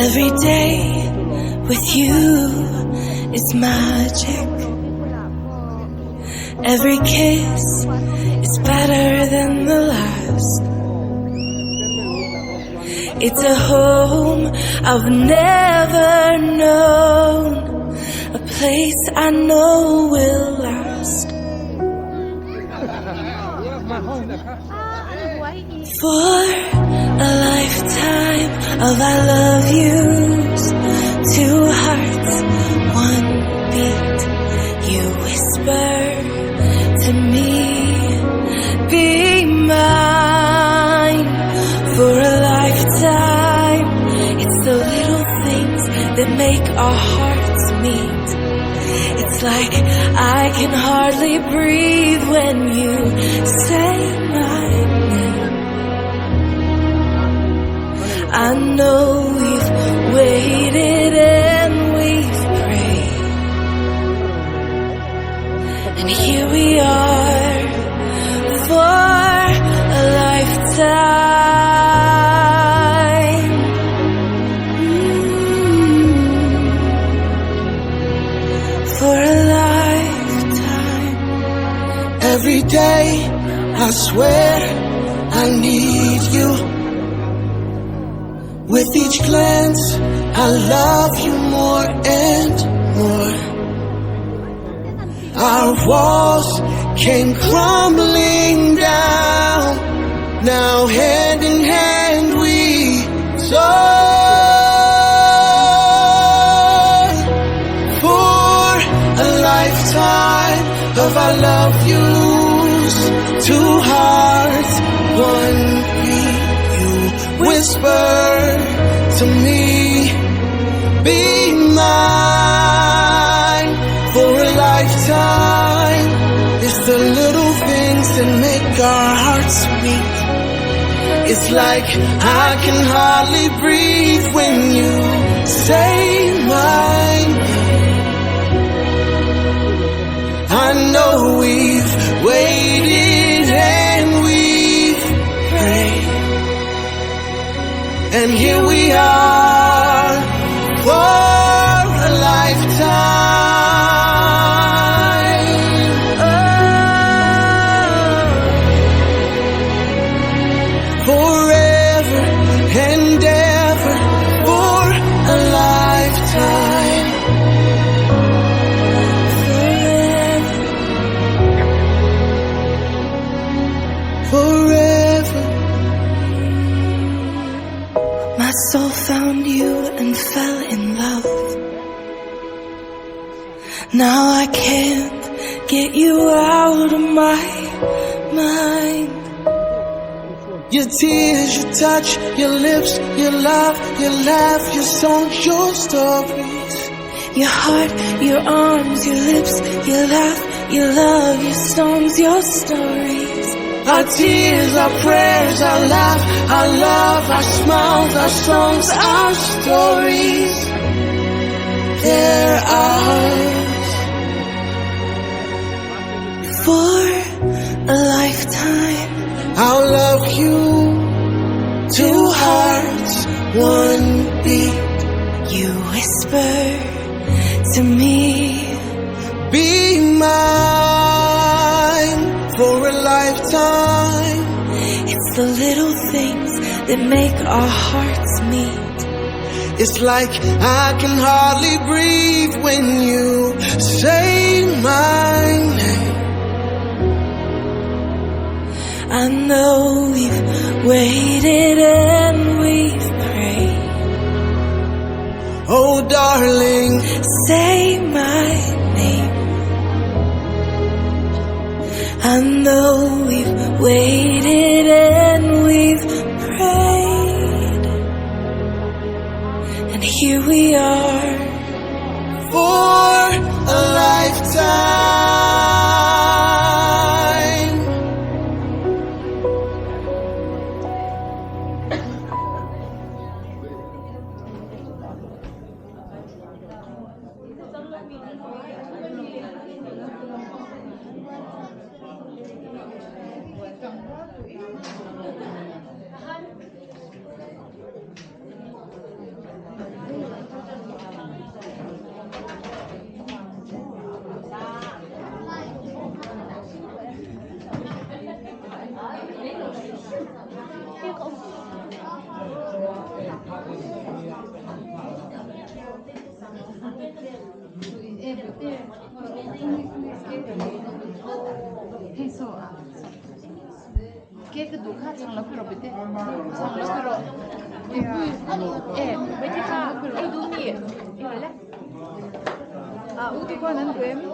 Every day with you is magic. Every kiss is better than the last. It's a home I've never known, a place I know will last. For a lifetime of I love yous, two hearts, one beat. You whisper to me, be mine. For a lifetime, it's the little things that make our hearts meet. It's like I can hardly breathe when you say my name. I know we've waited and we've prayed, and here we are for a lifetime. For a lifetime. Every day I swear I need you. With each glance, I love you more and more. Our walls came crumbling down. Now hand in hand we soar. For a lifetime of I love yous, two hearts, one beat. You whisper to me, be mine. For a lifetime, it's the little things that make our hearts beat. It's like I can hardly breathe when you say my name. I know we've waited and we've prayed, and here we are for a lifetime. Oh, forever and ever for a lifetime. Forever. My soul found you and fell in love. Now I can't get you out of my mind. Your tears, your touch, your lips, your love, your laugh, your songs, your stories. Your heart, your arms, your lips, your laugh, your love, your songs, your stories. Our tears, our prayers, our laugh, our love, our smiles, our songs, our stories. They're ours. For a lifetime, I'll love you. Two hearts, one beat. You whisper to me, be mine. For a lifetime, it's the little things that make our hearts meet. it's like I can hardly breathe when you say my name. I know we've waited and we've prayed. Oh darling, say my name. I know we've waited and we've prayed. And here we are for a lifetime. Cái 녹화 장르표로 밑에 장르표로 메디카 눈이 이럴래? 아 우디 거는 됨